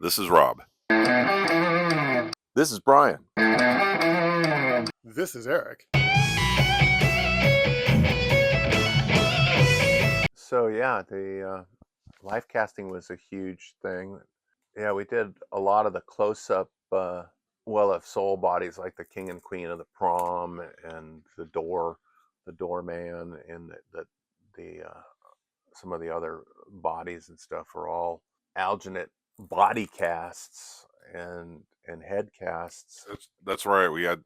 This is Rob. This is Brian. This is Eric. So yeah, the live casting was a huge thing. Yeah, we did a lot of the close-up of soul bodies, like the king and queen of the prom and the doorman, and the some of the other bodies and stuff were all alginate body casts and head casts. That's right. I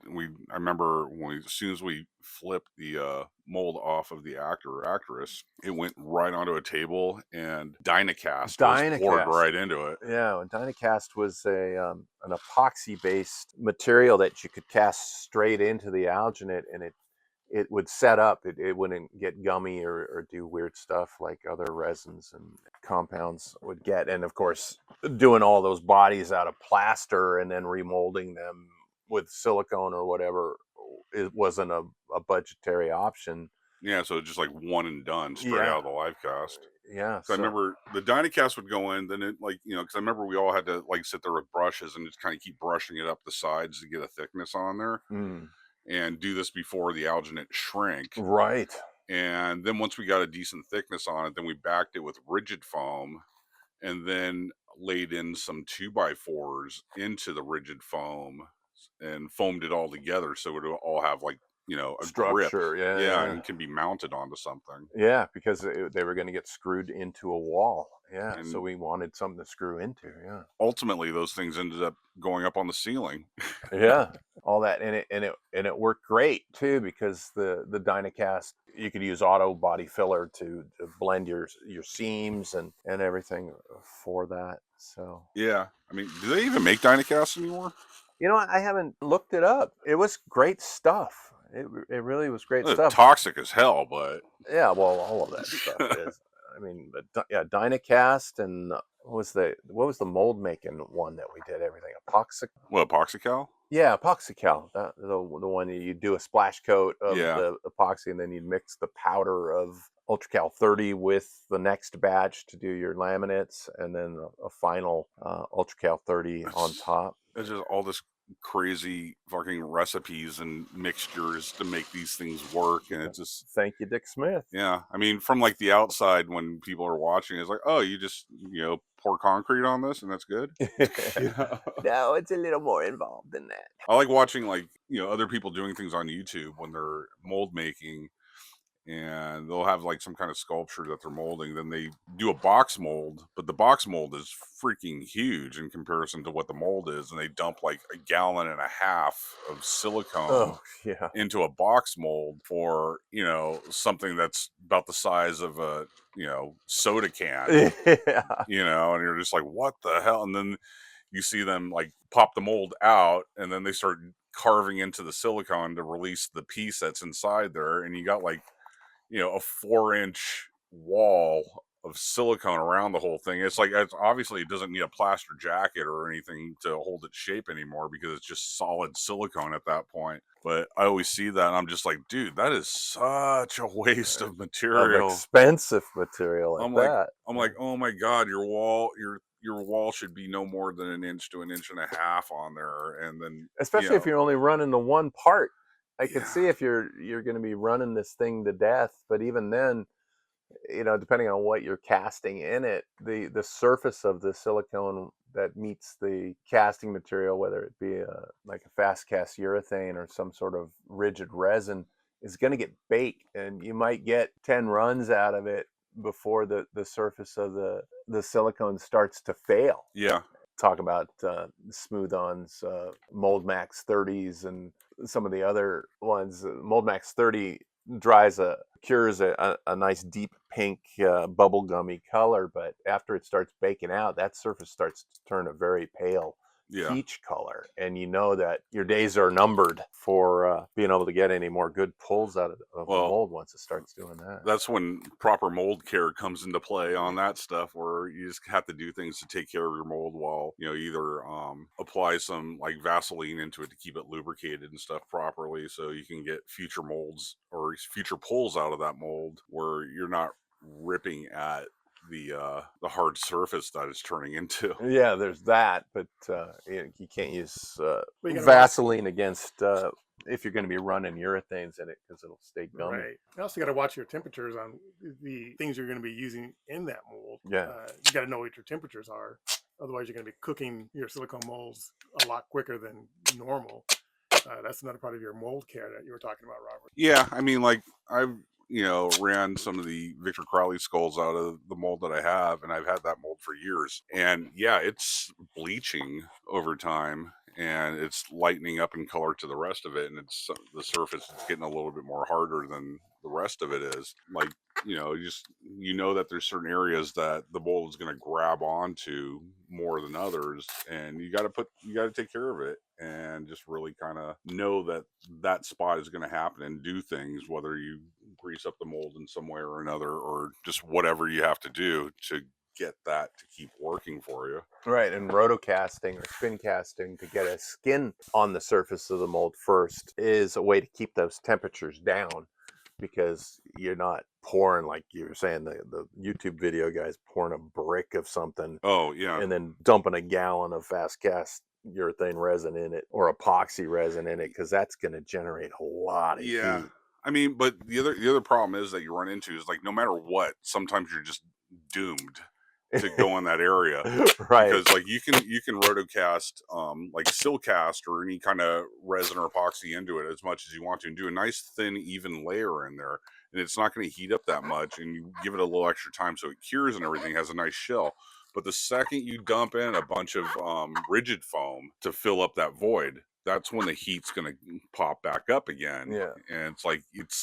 remember as soon as we flipped the mold off of the actor or actress, it went right onto a table, and Dynacast was poured right into it. Yeah, and Dynacast was an epoxy based material that you could cast straight into the alginate, and it would set up. It wouldn't get gummy or do weird stuff like other resins and compounds would get. And of course, doing all those bodies out of plaster and then remolding them with silicone or whatever, it wasn't a budgetary option. Yeah, so just like one and done straight out of the live cast. Yeah. So I remember the Dynacast would go in, then it because I remember we all had to sit there with brushes and just kind of keep brushing it up the sides to get a thickness on there. And do this before the alginate shrink. Right. And then once we got a decent thickness on it, then we backed it with rigid foam and then laid in some 2x4s into the rigid foam and foamed it all together so it would all have a structure, grip. Yeah, and can be mounted onto something. Yeah, because they were going to get screwed into a wall. Yeah, and so we wanted something to screw into. Yeah. Ultimately, those things ended up going up on the ceiling. Yeah, all that, and it worked great too, because the Dynacast, you could use auto body filler to blend your seams and everything for that. So yeah, I mean, do they even make Dynacast anymore? You know, I haven't looked it up. It was great stuff. It really was great stuff. Toxic as hell, but yeah, well, all of that stuff is. I mean, but yeah, Dynacast, and what was the mold making one that we did everything? Epoxycal? Yeah, Epoxycal. The one you do a splash coat of the epoxy, and then you mix the powder of Ultracal 30 with the next batch to do your laminates, and then a final Ultracal 30 on top. It's just all this crazy fucking recipes and mixtures to make these things work, and it's just thank you, Dick Smith. Yeah, I mean, from the outside when people are watching, it's like, oh, you just pour concrete on this and that's good. No, it's a little more involved than that. I like watching other people doing things on YouTube when they're mold making, and they'll have some kind of sculpture that they're molding. Then they do a box mold, but the box mold is freaking huge in comparison to what the mold is. And they dump a 1.5 gallons of silicone into a box mold for, something that's about the size of a, soda can, and you're just like, what the hell? And then you see them pop the mold out, and then they start carving into the silicone to release the piece that's inside there. And you got a 4-inch wall of silicone around the whole thing. It's obviously it doesn't need a plaster jacket or anything to hold its shape anymore, because it's just solid silicone at that point. But I always see that and I'm just like, dude, that is such a waste of material. Expensive material. I'm like, oh my God, your wall should be no more than 1 inch to 1.5 inches on there. And then especially if you're only running the one part. I could see if you're going to be running this thing to death, but even then, depending on what you're casting in it, the surface of the silicone that meets the casting material, whether it be a fast cast urethane or some sort of rigid resin, is going to get baked, and you might get 10 runs out of it before the surface of the silicone starts to fail. Yeah. Talk about Smooth-On's Mold Max 30s and some of the other ones. Mold Max 30 cures a nice deep pink bubblegummy color, but after it starts baking out, that surface starts to turn a very pale peach color, and that your days are numbered for being able to get any more good pulls out of the mold once it starts doing that. That's when proper mold care comes into play on that stuff, where you just have to do things to take care of your mold while either apply some Vaseline into it to keep it lubricated and stuff properly, so you can get future molds or future pulls out of that mold where you're not ripping at the hard surface that it's turning into. Yeah, there's that, but you can't use But you gotta watch. Vaseline against if you're going to be running urethanes in it because it'll stay gummy. Right. You also got to watch your temperatures on the things you're going to be using in that mold. Yeah. You got to know what your temperatures are. Otherwise, you're going to be cooking your silicone molds a lot quicker than normal. That's another part of your mold care that you were talking about, Robert. Yeah, I mean, like I've ran some of the Victor Crowley skulls out of the mold that I have, and I've had that mold for years. And yeah, it's bleaching over time, and it's lightening up in color to the rest of it, and it's the surface is getting a little bit more harder than the rest of it is. Like you know that there's certain areas that the mold is going to grab onto more than others, and you got to take care of it, and just really kind of know that that spot is going to happen and do things, whether you grease up the mold in some way or another, or just whatever you have to do to get that to keep working for you. Right, and rotocasting or spin casting to get a skin on the surface of the mold first is a way to keep those temperatures down, because you're not pouring, like you were saying, the YouTube video guys pouring a brick of something. Oh yeah. And then dumping a gallon of fast cast urethane resin in it or epoxy resin in it, because that's going to generate a lot of heat. I mean, but the other problem is that you run into is, like, no matter what, sometimes you're just doomed to go in that area. Right. Because like you can rotocast like Silcast or any kind of resin or epoxy into it as much as you want to, and do a nice thin even layer in there, and it's not going to heat up that much, and you give it a little extra time so it cures and everything, has a nice shell. But the second you dump in a bunch of rigid foam to fill up that void, that's when the heat's going to pop back up again. Yeah. And it's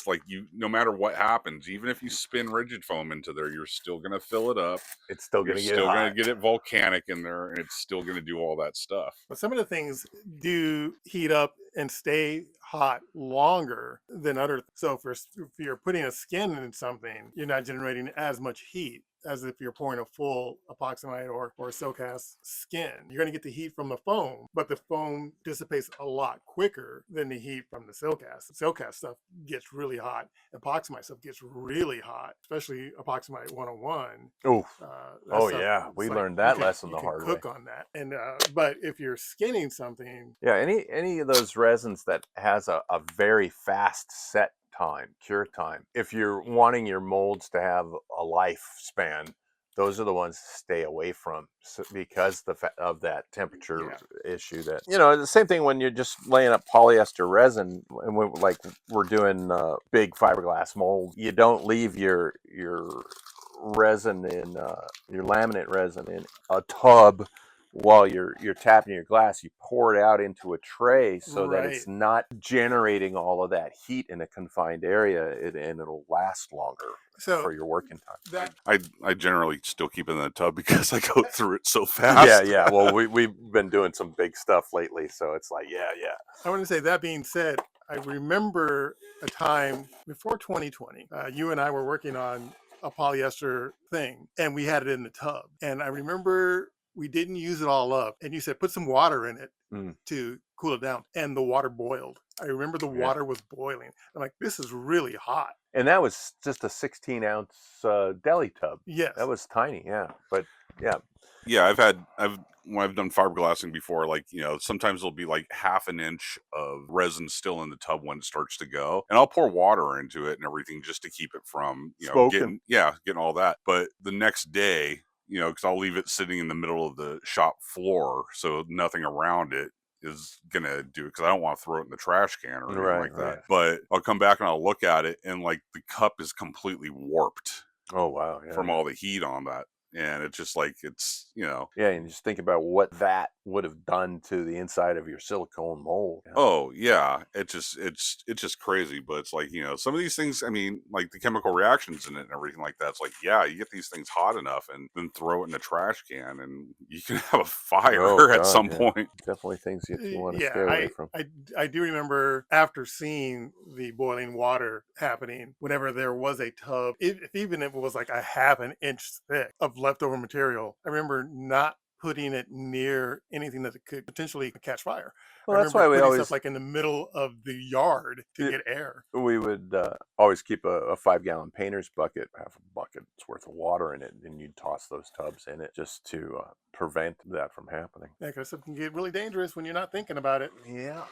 like you, no matter what happens, even if you spin rigid foam into there, you're still going to fill it up. It's still going to get still hot. going to get it volcanic in there, and it's still going to do all that stuff. But some of the things do heat up and stay hot longer than other. So if you're putting a skin in something, you're not generating as much heat as if you're pouring a full epoximide or Silcast skin. You're going to get the heat from the foam, but the foam dissipates a lot quicker than the heat from the Silcast. The Silcast stuff gets really hot. Epoximide stuff gets really hot, especially Epoximide 101. Oh yeah, we learned that lesson the hard way. Cook on that, and but if you're skinning something, yeah, any of those resins that has a very fast set time, cure time, if you're wanting your molds to have a lifespan, those are the ones to stay away from, because of that temperature issue. That, the same thing when you're just laying up polyester resin, and we're doing big fiberglass molds. You don't leave your resin in your laminate resin in a tub while you're tapping your glass. You pour it out into a tray so that it's not generating all of that heat in a confined area, and it'll last longer for your working time. I generally still keep it in the tub because I go through it so fast. Yeah. Well, we've been doing some big stuff lately, so it's like, yeah. I want to say, that being said, I remember a time before 2020, you and I were working on a polyester thing, and we had it in the tub. And I remember we didn't use it all up, and you said put some water in it to cool it down, and the water boiled. I remember the water was boiling. I'm like, this is really hot. And that was just a 16-ounce deli tub. Yes, that was tiny. Yeah, but when I've done fiberglassing before, like, sometimes there'll be like half an inch of resin still in the tub when it starts to go, and I'll pour water into it and everything just to keep it from getting all that. But the next day, because I'll leave it sitting in the middle of the shop floor, so nothing around it is gonna do it, because I don't want to throw it in the trash can or anything like that. But I'll come back and I'll look at it, and like the cup is completely warped. Oh wow! From all the heat on that. And it's just like, it's, Yeah, and just think about what that would have done to the inside of your silicone mold. Oh yeah, it's just crazy. But it's like, some of these things, I mean, like the chemical reactions in it and everything like that, it's like, yeah, you get these things hot enough and then throw it in the trash can, and you can have a fire at some point. Definitely things you want to stay away from. I do remember, after seeing the boiling water happening, whenever there was a tub, even if it was like a half an inch thick of leftover material, I remember not putting it near anything that could potentially catch fire. Well, I that's remember why we putting always stuff like in the middle of the yard to Yeah. get air. we would always keep a 5-gallon painter's bucket, have a bucket's worth of water in it, and you'd toss those tubs in it just to prevent that from happening. Yeah, because it can get really dangerous when you're not thinking about it. Yeah.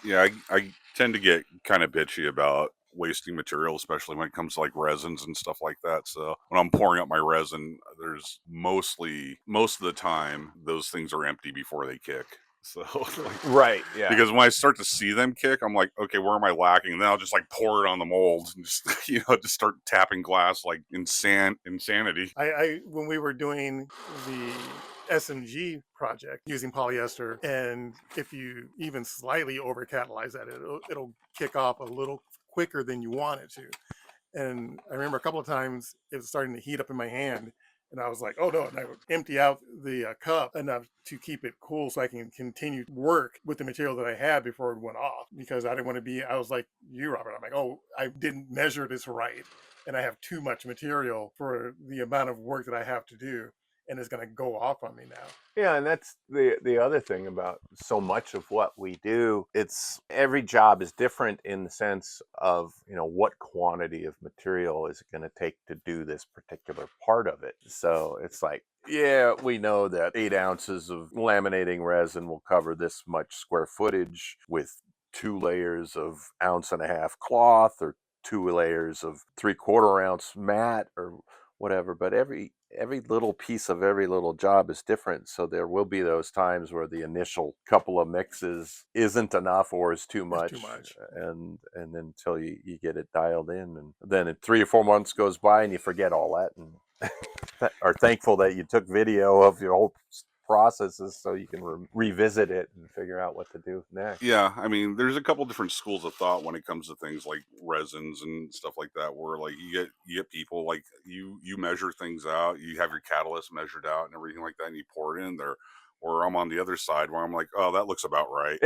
Yeah, I tend to get kind of bitchy about wasting material, especially when it comes to like resins and stuff like that. So when I'm pouring up my resin, there's most of the time those things are empty before they kick. So like, Right. Yeah. because when I start to see them kick, I'm like, okay, where am I lacking? And then I'll just like pour it on the mold and just just start tapping glass like insanity. I when we were doing the SMG project using polyester, and if you even slightly over catalyze that, it'll kick off a little quicker than you want it to. And I remember a couple of times it was starting to heat up in my hand, and I was like, oh no, and I would empty out the cup enough to keep it cool so I can continue work with the material that I had before it went off, because I didn't want to be, I was like you, Robert, I'm like, oh, I didn't measure this right, and I have too much material for the amount of work that I have to do, and it's going to go off on me now. Yeah, and that's the other thing about so much of what we do. It's every job is different in the sense of, what quantity of material is it going to take to do this particular part of it. So it's like, yeah, we know that 8 ounces of laminating resin will cover this much square footage with 2 layers of 1.5 ounce cloth, or 2 layers of 3/4 ounce mat, or whatever. But every little piece of every little job is different, so there will be those times where the initial couple of mixes isn't enough or is too much, and then until you get it dialed in, and then 3 or 4 months goes by and you forget all that, and are thankful that you took video of your whole processes so you can revisit it and figure out what to do next. Yeah, I mean, there's a couple different schools of thought when it comes to things like resins and stuff like that, where like you get people like you measure things out, you have your catalyst measured out and everything like that, and you pour it in there. Or I'm on the other side where I'm like, oh, that looks about right.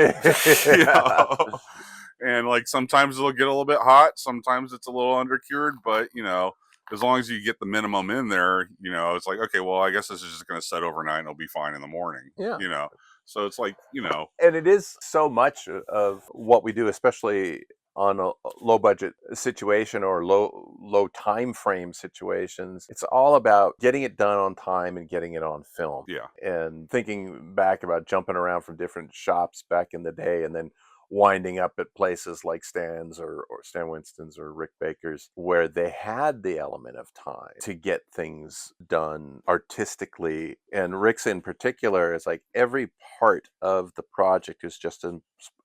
And like sometimes it'll get a little bit hot, sometimes it's a little undercured, but as long as you get the minimum in there, it's like, okay, well, I guess this is just going to set overnight and it'll be fine in the morning. Yeah. So it's like, And it is so much of what we do, especially on a low budget situation or low time frame situations. It's all about getting it done on time and getting it on film. Yeah. And thinking back about jumping around from different shops back in the day, and then winding up at places like Stan's or Stan Winston's or Rick Baker's, where they had the element of time to get things done artistically. And Rick's in particular is like every part of the project is just as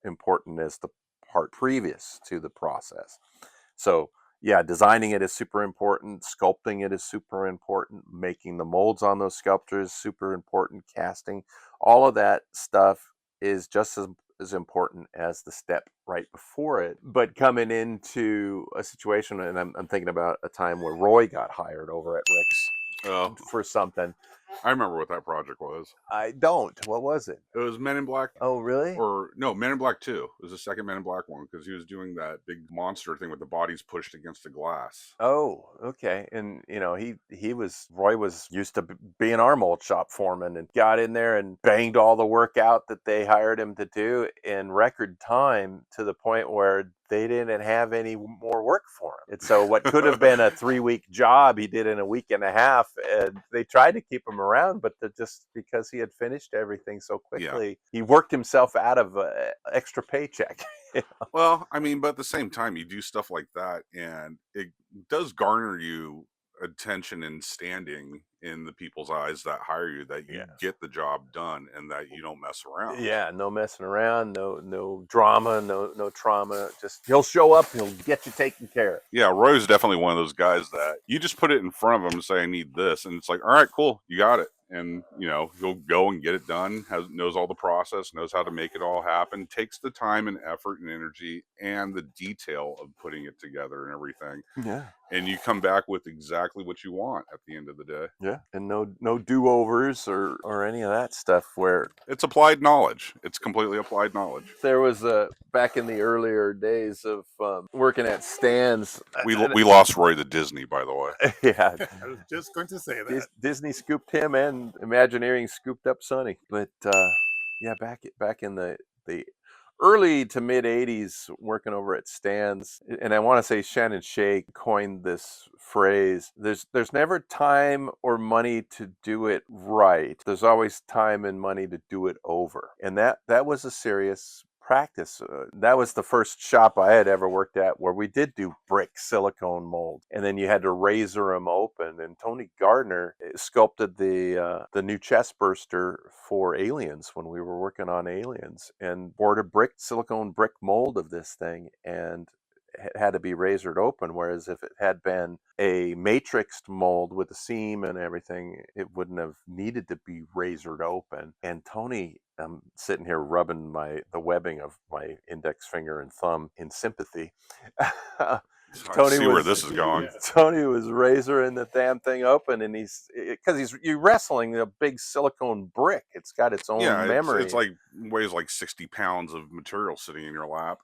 important as the part previous to the process. So yeah, designing it is super important, sculpting it is super important, making the molds on those sculptures super important, casting, all of that stuff is just as important as the step right before it. But coming into a situation, and I'm thinking about a time where Roy got hired over at Rick's for something. I remember what that project was. I don't. What was it? It was Men in Black. Oh, really? Or no, Men in Black 2. It was the second Men in Black one, because he was doing that big monster thing with the bodies pushed against the glass. Oh, okay. And Roy was used to being our mold shop foreman, and got in there and banged all the work out that they hired him to do in record time, to the point where they didn't have any more work for him. And so what could have been a 3-week job, he did in a week and a half. And they tried to keep him around, but just because he had finished everything so quickly, he worked himself out of an extra paycheck. Well, I mean, but at the same time, you do stuff like that, and it does garner you attention and standing in the people's eyes that hire you, that you get the job done and that you don't mess around. Yeah, no messing around, no drama, no trauma. Just he'll show up, he'll get you taken care of. Yeah, Roy's definitely one of those guys that you just put it in front of him and say, I need this, and it's like, all right, cool, you got it. And he'll go and get it done, knows all the process, knows how to make it all happen, takes the time and effort and energy and the detail of putting it together and everything. Yeah. And you come back with exactly what you want at the end of the day. Yeah. And no do-overs or any of that stuff, where it's applied knowledge. It's completely applied knowledge. There was back in the earlier days of working at Stan's. We lost Roy to Disney, by the way. Yeah. I was just going to say that. Disney scooped him and and Imagineering scooped up Sonny. But yeah, back in the early to mid 80s, working over at Stan's, and I want to say Shannon Shea coined this phrase, there's never time or money to do it right. There's always time and money to do it over. And that was a serious practice. That was the first shop I had ever worked at where we did do brick silicone mold, and then you had to razor them open. And Tony Gardner sculpted the new chest burster for Aliens when we were working on Aliens, and poured a silicone brick mold of this thing, and it had to be razored open, whereas if it had been a matrixed mold with a seam and everything, it wouldn't have needed to be razored open. And Tony, I'm sitting here rubbing the webbing of my index finger and thumb in sympathy. I see where this is going. Tony was razoring the damn thing open, and you're wrestling a big silicone brick. It's got its own memory. It's like weighs like 60 pounds of material sitting in your lap.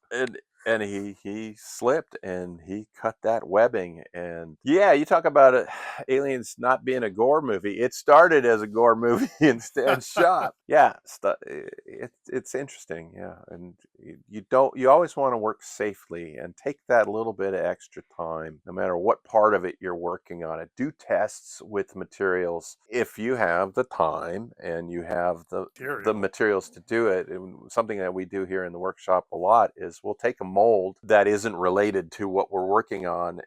And he slipped and he cut that webbing. And yeah, you talk about Aliens not being a gore movie. It started as a gore movie in Stan's shop. Yeah, it's interesting. Yeah, and you always want to work safely and take that little bit of extra time, no matter what part of it you're working on. Do tests with materials if you have the time and you have the materials to do it. And something that we do here in the workshop a lot is we'll take a mold that isn't related to what we're working on,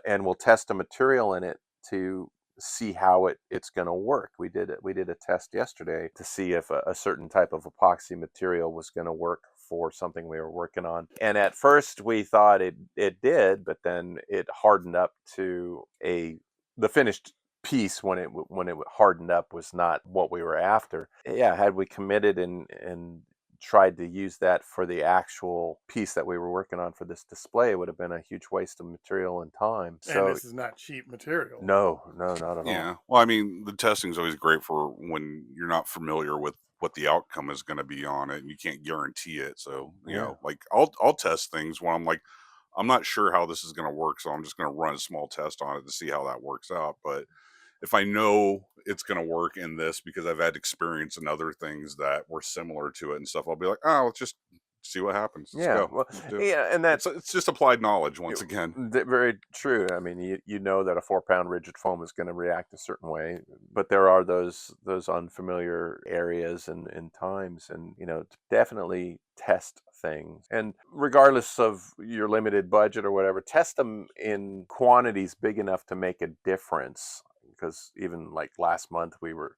and we'll test a material in it to see how it's going to work. We did a test yesterday to see if a certain type of epoxy material was going to work for something we were working on. And at first we thought it did, but then it hardened up to the finished piece when it hardened up was not what we were after. Yeah, had we committed and tried to use that for the actual piece that we were working on for this display, it would have been a huge waste of material and time. So and this is not cheap material. No, not at all. Yeah. Well, I mean, the testing is always great for when you're not familiar with what the outcome is going to be on it, and you can't guarantee it. So, you know, like I'll test things when I'm like, I'm not sure how this is going to work, so I'm just going to run a small test on it to see how that works out. But if I know it's going to work in this because I've had experience in other things that were similar to it and stuff, I'll be like, oh, let's just see what happens. Let's go. Well, yeah, and it's just applied knowledge once again. Very true. I mean, you know that a 4-pound rigid foam is going to react a certain way, but there are those unfamiliar areas and times, and definitely test things. And regardless of your limited budget or whatever, test them in quantities big enough to make a difference. Because even like last month, we were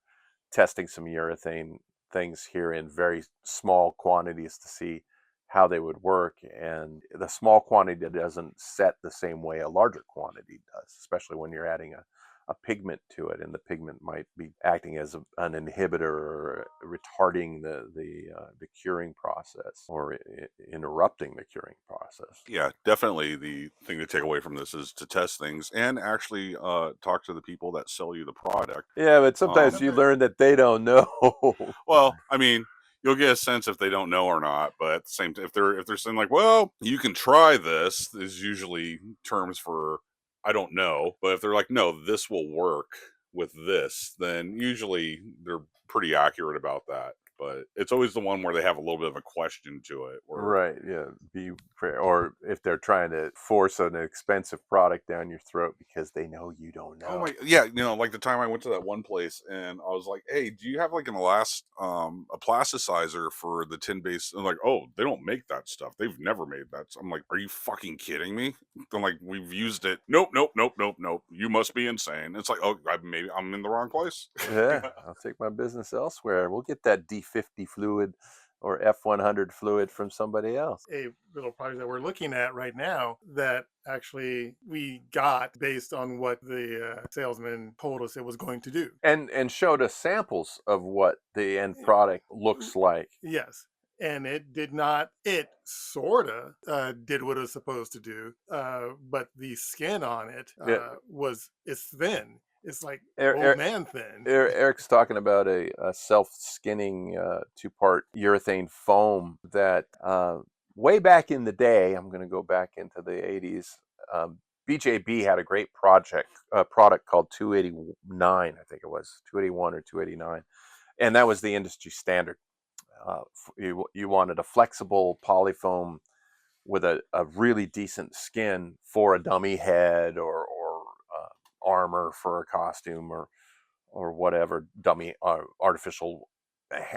testing some urethane things here in very small quantities to see how they would work. And the small quantity doesn't set the same way a larger quantity does, especially when you're adding a pigment to it, and the pigment might be acting as an inhibitor or retarding the curing process or interrupting the curing process. Yeah, definitely the thing to take away from this is to test things and actually talk to the people that sell you the product. Yeah, but sometimes you learn that they don't know. Well, I mean, you'll get a sense if they don't know or not, but at the same time, if they're saying like, well, you can try this, is usually terms for I don't know. But if they're like, no, this will work with this, then usually they're pretty accurate about that. But it's always the one where they have a little bit of a question to it. Right, yeah. Be fair. Or if they're trying to force an expensive product down your throat because they know you don't know. Oh my, yeah, like the time I went to that one place and I was like, hey, do you have like a plasticizer for the tin base? And like, oh, they don't make that stuff. They've never made that. So I'm like, are you fucking kidding me? I'm like, we've used it. Nope. You must be insane. It's like, oh, maybe I'm in the wrong place. Yeah, I'll take my business elsewhere. We'll get that D50 fluid or F100 fluid from somebody else. A little project that we're looking at right now that actually we got based on what the salesman told us it was going to do. And showed us samples of what the end product looks like. Yes. And it did not, it sort of did what it was supposed to do, but the skin on it is thin. It's like old man thin. Eric's talking about a self-skinning 2-part urethane foam that way back in the day, I'm going to go back into the 80s, BJB had a great product called 289, I think it was 281 or 289, and that was the industry standard. You wanted a flexible polyfoam with a really decent skin for a dummy head or armor for a costume or whatever, dummy artificial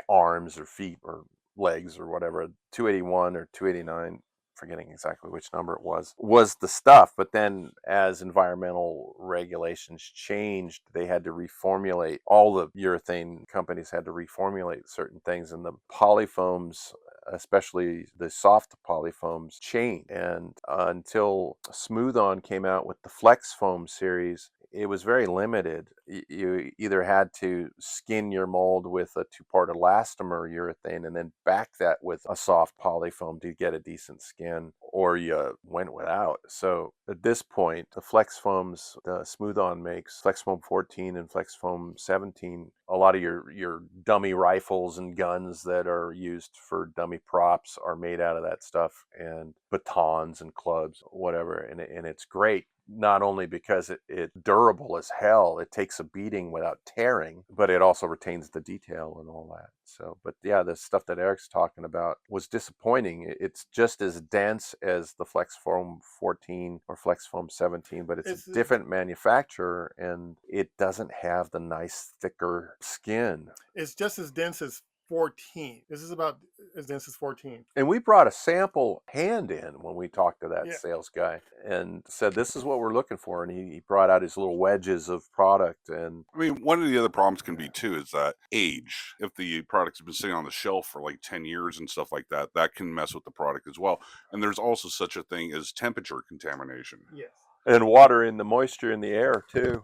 arms or feet or legs or whatever. 281 or 289, forgetting exactly which number it was the stuff. But then as environmental regulations changed, they had to reformulate. All the urethane companies had to reformulate certain things, and the polyfoams, especially the soft polyfoams, changed. And until Smooth On came out with the Flex Foam series, it was very limited. You either had to skin your mold with a two-part elastomer urethane and then back that with a soft polyfoam to get a decent skin, or you went without. So at this point, the Flex Foams, the Smooth On makes Flex Foam 14 and Flex Foam 17. A lot of your dummy rifles and guns that are used for dummy props are made out of that stuff, and batons and clubs, whatever. And it's great. Not only because it's durable as hell, it takes a beating without tearing, but it also retains the detail and all that. So, but yeah, the stuff that Eric's talking about was disappointing. It's just as dense as the Flex Foam 14 or Flex Foam 17, but it's a different manufacturer, and it doesn't have the nice, thicker skin. It's just as dense as 14. This is about as dense as 14. And we brought a sample hand in when we talked to that sales guy and said, this is what we're looking for. And he brought out his little wedges of product. And I mean, one of the other problems can be too is that age. If the product's been sitting on the shelf for like 10 years and stuff like that, that can mess with the product as well. And there's also such a thing as temperature contamination. Yes. And water in the moisture in the air too.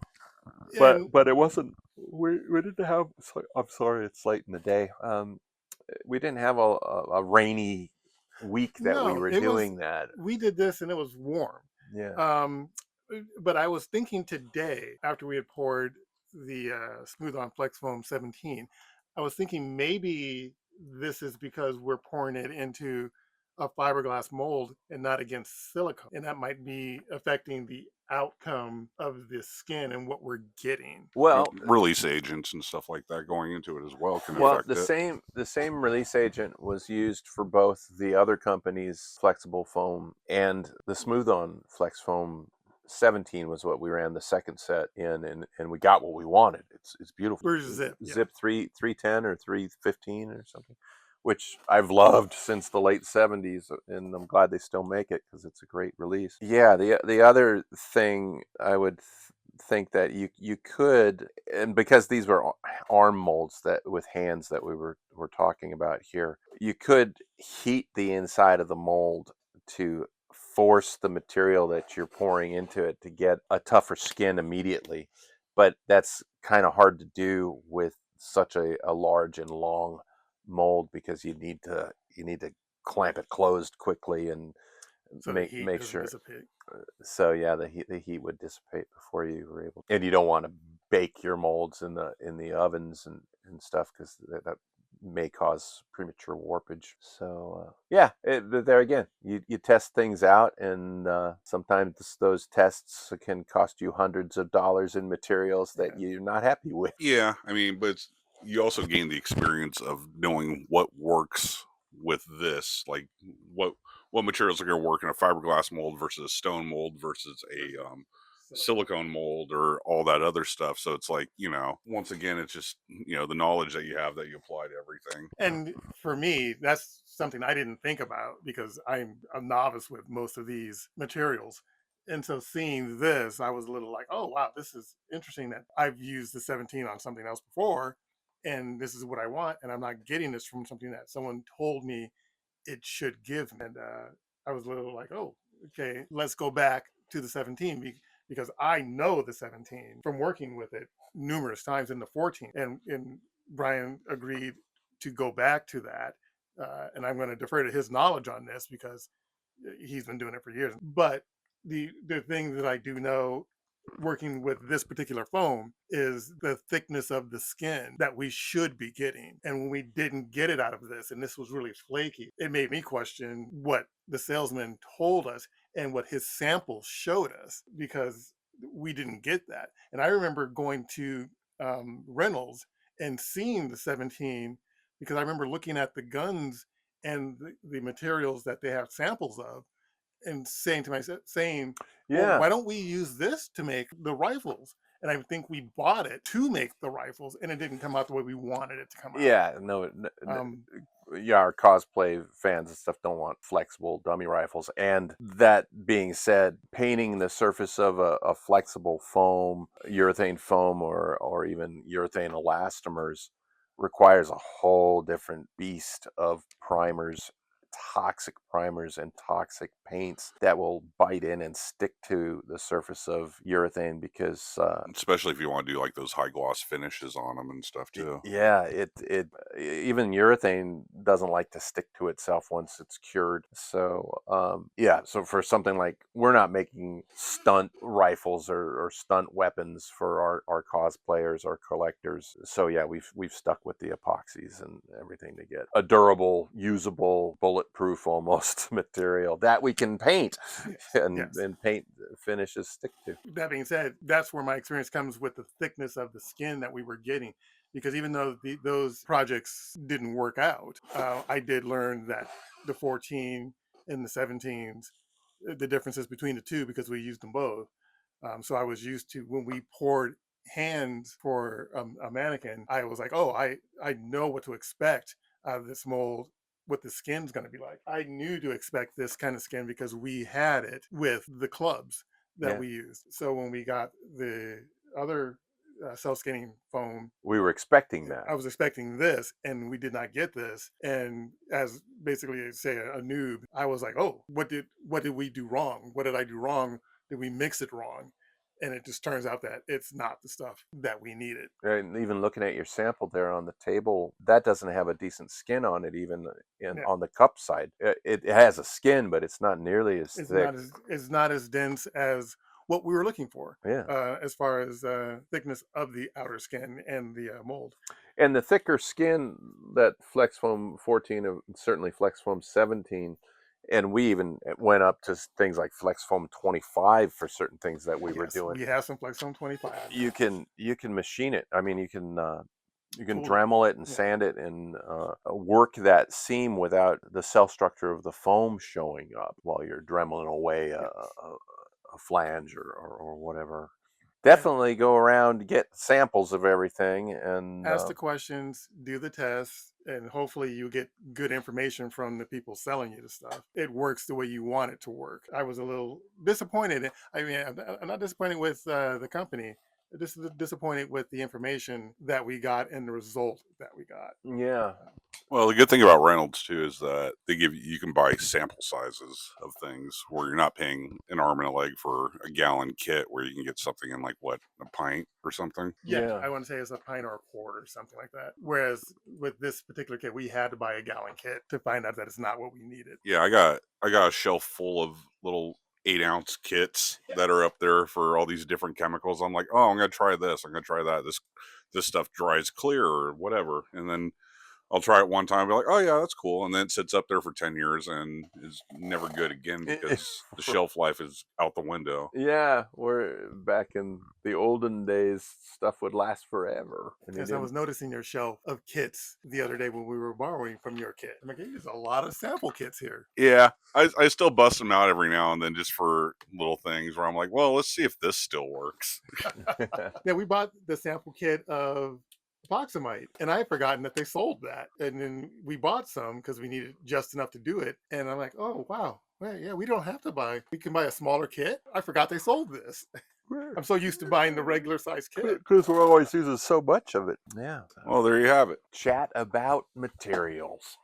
But it wasn't. We didn't have. I'm sorry, it's late in the day. We didn't have a rainy week that we were doing that. We did this and it was warm. Yeah. But I was thinking today, after we had poured the Smooth On Flex Foam 17, I was thinking maybe this is because we're pouring it into a fiberglass mold and not against silicone, and that might be affecting the outcome of the skin and what we're getting. Well, release agents and stuff like that going into it as well can affect it. The same release agent was used for both the other company's flexible foam and the Smooth On Flex Foam 17 was what we ran the second set in, and we got what we wanted. It's beautiful. Where's Zip? Zip 310 or 315 or something, which I've loved since the late 70s, and I'm glad they still make it because it's a great release. Yeah, the other thing I would think that you could, and because these were arm molds that with hands that we're talking about here, you could heat the inside of the mold to force the material that you're pouring into it to get a tougher skin immediately. But that's kind of hard to do with such a large and long mold because you need to clamp it closed quickly and so make sure. Dissipate. So yeah, the heat would dissipate before you were able, and you don't want to bake your molds in the ovens and stuff because that may cause premature warpage. So there again, you test things out, and sometimes those tests can cost you hundreds of dollars in materials that you're not happy with. Yeah, I mean, but you also gain the experience of knowing what works with this, like what materials are going to work in a fiberglass mold versus a stone mold versus a silicone mold or all that other stuff. So it's like, once again, it's just, the knowledge that you have that you apply to everything. And for me, that's something I didn't think about because I'm a novice with most of these materials. And so seeing this, I was a little like, oh, wow, this is interesting that I've used the 17 on something else before, and this is what I want, and I'm not getting this from something that someone told me it should give. And I was a little like, oh, okay, let's go back to the 17 because I know the 17 from working with it numerous times in the 14. And Brian agreed to go back to that. And I'm going to defer to his knowledge on this because he's been doing it for years. But the thing that I do know working with this particular foam is the thickness of the skin that we should be getting. And when we didn't get it out of this, and this was really flaky, it made me question what the salesman told us and what his samples showed us, because we didn't get that. And I remember going to Reynolds and seeing the 17, because I remember looking at the guns and the materials that they have samples of, and saying to myself, well, Yeah. why don't we use this to make the rifles? And I think we bought it to make the rifles, and it didn't come out the way we wanted it to come out. Yeah, no, yeah, our cosplay fans and stuff don't want flexible dummy rifles. And that being said, painting the surface of a flexible foam, urethane foam, or even urethane elastomers requires a whole different beast of primers, toxic primers and toxic paints that will bite in and stick to the surface of urethane because especially if you want to do like those high gloss finishes on them and stuff too. yeah, it even urethane doesn't like to stick to itself once it's cured. So yeah, so for something like, we're not making stunt rifles or stunt weapons for our cosplayers or collectors. So yeah, we've stuck with the epoxies and everything to get a durable, usable, bulletproof almost material that we can paint and Yes. and paint finishes stick to. That being said, that's where my experience comes with the thickness of the skin that we were getting. Because even though those projects didn't work out, I did learn that the 14 and the 17s, the differences between the two, because we used them both. So I was used to, when we poured hands for a mannequin, I was like, oh, I know what to expect out of this mold, what the skin's going to be like. I knew to expect this kind of skin because we had it with the clubs that Yeah. we used. So when we got the other self-skinning foam, We were expecting that. I was expecting this, and we did not get this. And as basically say a noob, I was like, oh, what did we do wrong? What did I do wrong? Did we mix it wrong? And it just turns out that it's not the stuff that we needed. And even looking at your sample there on the table, that doesn't have a decent skin on it, even Yeah. on the cup side. It has a skin, but it's not nearly as thick. It's not as dense as what we were looking for. Yeah. As far as thickness of the outer skin and the mold. And the thicker skin that Flex Foam 14, and certainly Flex Foam 17, and we even went up to things like Flex Foam 25 for certain things that we were doing. We have some Flex Foam 25. You can machine it. I mean, you can Cool. Dremel it and Yeah. sand it and work that seam without the cell structure of the foam showing up while you're dremeling away a flange or whatever. Definitely go around, get samples of everything, and Ask the questions, do the tests, and hopefully you get good information from the people selling you the stuff. It works the way you want it to work. I was a little disappointed. I mean, I'm not disappointed with the company. Just disappointed with the information that we got and the result that we got. yeah. Well, the good thing about Reynolds too is that you can buy sample sizes of things where you're not paying an arm and a leg for a gallon kit where you can get something in like what, a pint or something. Yeah. I want to say it's a pint or a quart or something like that. Whereas with this particular kit, we had to buy a gallon kit to find out that it's not what we needed. Yeah, I got a shelf full of little 8-ounce kits that are up there for all these different chemicals. I'm like, oh, I'm gonna try this. I'm gonna try that. This stuff dries clear or whatever, and then I'll try it one time and be like, oh yeah, that's cool. And then it sits up there for 10 years and is never good again because the shelf life is out the window. Yeah, we're back in the olden days, stuff would last forever. Because I was noticing your shelf of kits the other day when we were borrowing from your kit. I'm like, there's a lot of sample kits here. Yeah, I still bust them out every now and then just for little things where I'm like, well, let's see if this still works. Yeah, we bought the sample kit of epoxamite, and I had forgotten that they sold that. And then we bought some because we needed just enough to do it. And I'm like, oh wow, well, yeah, we don't have to buy. We can buy a smaller kit. I forgot they sold this. I'm so used to buying the regular size kit. Because we're always using so much of it. Yeah. Well, there you have it. Chat about materials.